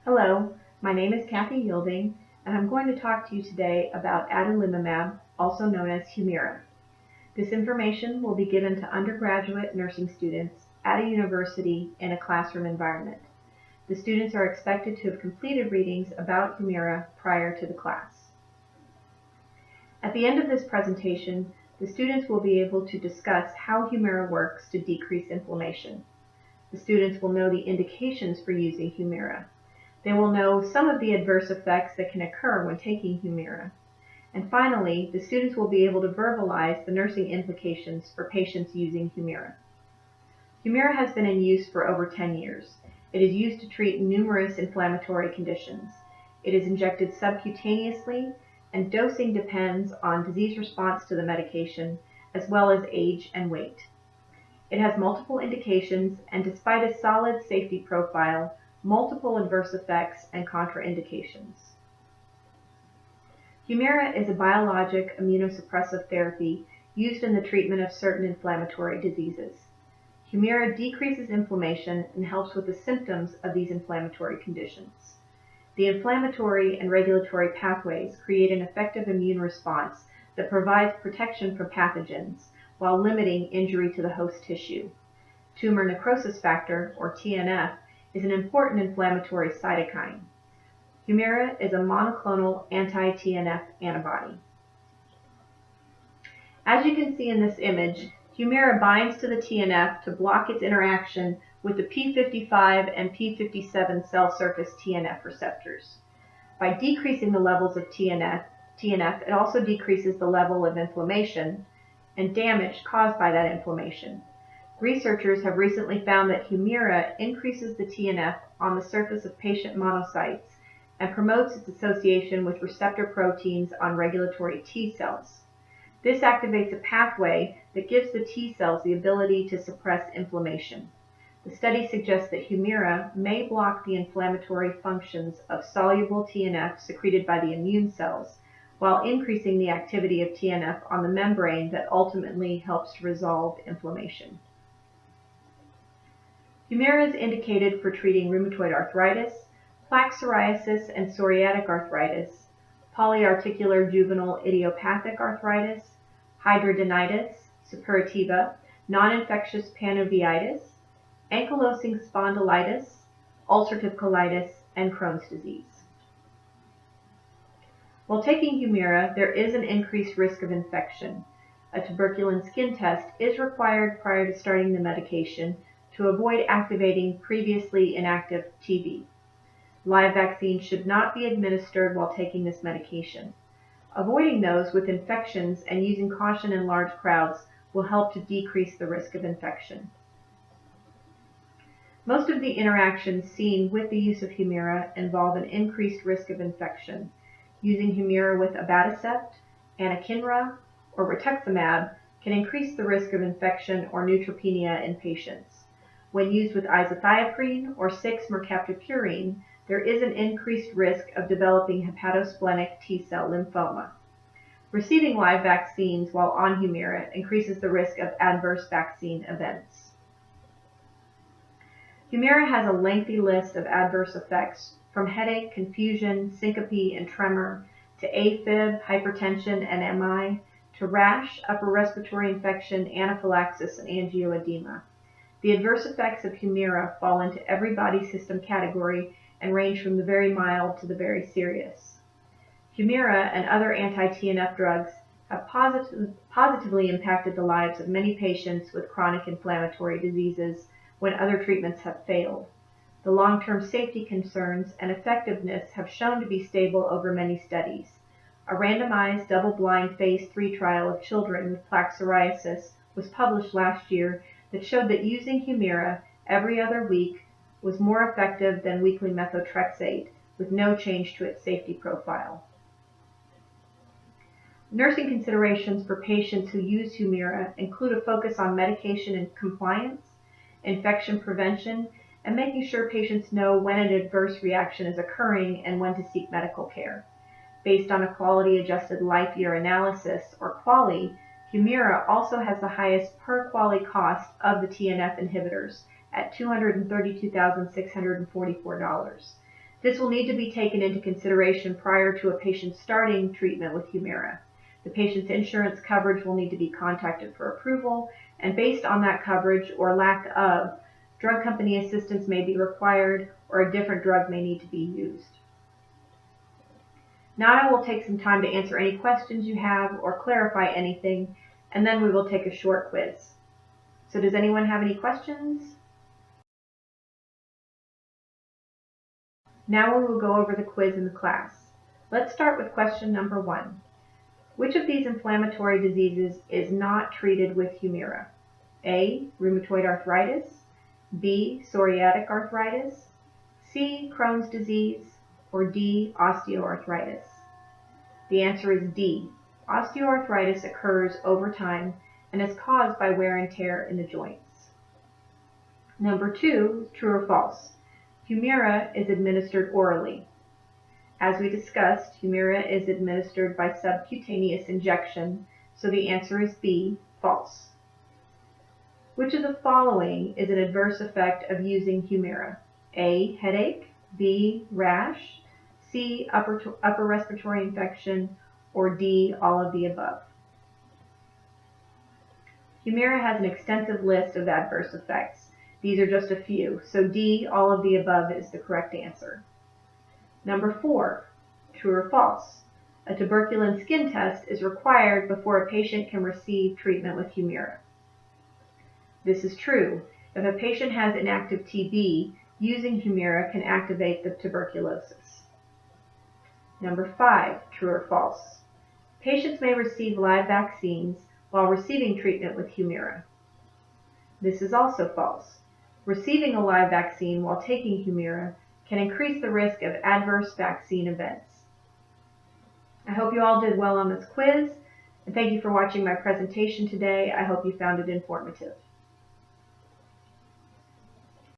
Hello, my name is Kathy Yielding, and I'm going to talk to you today about adalimumab, also known as Humira. This information will be given to undergraduate nursing students at a university in a classroom environment. The students are expected to have completed readings about Humira prior to the class. At the end of this presentation, the students will be able to discuss how Humira works to decrease inflammation. The students will know the indications for using Humira. They will know some of the adverse effects that can occur when taking Humira. And finally, the students will be able to verbalize the nursing implications for patients using Humira. Humira has been in use for over 10 years. It is used to treat numerous inflammatory conditions. It is injected subcutaneously, and dosing depends on disease response to the medication, as well as age and weight. It has multiple indications, and despite a solid safety profile, multiple adverse effects and contraindications. Humira is a biologic immunosuppressive therapy used in the treatment of certain inflammatory diseases. Humira decreases inflammation and helps with the symptoms of these inflammatory conditions. The inflammatory and regulatory pathways create an effective immune response that provides protection from pathogens while limiting injury to the host tissue. Tumor necrosis factor, or TNF, is an important inflammatory cytokine. Humira is a monoclonal anti-TNF antibody. As you can see in this image, Humira binds to the TNF to block its interaction with the p55 and p57 cell surface TNF receptors. By decreasing the levels of TNF, it also decreases the level of inflammation and damage caused by that inflammation. Researchers have recently found that Humira increases the TNF on the surface of patient monocytes and promotes its association with receptor proteins on regulatory T cells. This activates a pathway that gives the T cells the ability to suppress inflammation. The study suggests that Humira may block the inflammatory functions of soluble TNF secreted by the immune cells, while increasing the activity of TNF on the membrane that ultimately helps to resolve inflammation. Humira is indicated for treating rheumatoid arthritis, plaque psoriasis and psoriatic arthritis, polyarticular juvenile idiopathic arthritis, hidradenitis suppurativa, non-infectious panoveitis, ankylosing spondylitis, ulcerative colitis, and Crohn's disease. While taking Humira, there is an increased risk of infection. A tuberculin skin test is required prior to starting the medication to avoid activating previously inactive TB. Live vaccines should not be administered while taking this medication. Avoiding those with infections and using caution in large crowds will help to decrease the risk of infection. Most of the interactions seen with the use of Humira involve an increased risk of infection. Using Humira with abatacept, anakinra, or rituximab can increase the risk of infection or neutropenia in patients. When used with azathioprine or 6-mercaptopurine, there is an increased risk of developing hepatosplenic T-cell lymphoma. Receiving live vaccines while on Humira increases the risk of adverse vaccine events. Humira has a lengthy list of adverse effects, from headache, confusion, syncope, and tremor, to AFib, hypertension, and MI, to rash, upper respiratory infection, anaphylaxis, and angioedema. The adverse effects of Humira fall into every body system category and range from the very mild to the very serious. Humira and other anti-TNF drugs have positively impacted the lives of many patients with chronic inflammatory diseases when other treatments have failed. The long-term safety concerns and effectiveness have shown to be stable over many studies. A randomized, double-blind phase 3 trial of children with plaque psoriasis was published last year that showed that using Humira every other week was more effective than weekly methotrexate, with no change to its safety profile. Nursing considerations for patients who use Humira include a focus on medication and compliance, infection prevention, and making sure patients know when an adverse reaction is occurring and when to seek medical care. Based on a quality-adjusted life year analysis, or QALY, Humira also has the highest per QALY cost of the TNF inhibitors at $232,644. This will need to be taken into consideration prior to a patient starting treatment with Humira. The patient's insurance coverage will need to be contacted for approval, and based on that coverage or lack of, drug company assistance may be required or a different drug may need to be used. Now I will take some time to answer any questions you have or clarify anything, and then we will take a short quiz. So does anyone have any questions? Now we will go over the quiz in the class. Let's start with question number 1. Which of these inflammatory diseases is not treated with Humira? A. Rheumatoid arthritis, B. Psoriatic arthritis, C. Crohn's disease, or D. Osteoarthritis? The answer is D. Osteoarthritis occurs over time and is caused by wear and tear in the joints. Number 2, true or false? Humira is administered orally. As we discussed, Humira is administered by subcutaneous injection, so the answer is B, false. Which of the following is an adverse effect of using Humira? A. Headache, B. Rash, C. Upper respiratory infection, or D. All of the above? Humira has an extensive list of adverse effects. These are just a few, so D. All of the above is the correct answer. Number 4, true or false? A tuberculin skin test is required before a patient can receive treatment with Humira. This is true. If a patient has inactive TB, using Humira can activate the tuberculosis. Number 5, true or false? Patients may receive live vaccines while receiving treatment with Humira. This is also false. Receiving a live vaccine while taking Humira can increase the risk of adverse vaccine events. I hope you all did well on this quiz, and thank you for watching my presentation today. I hope you found it informative.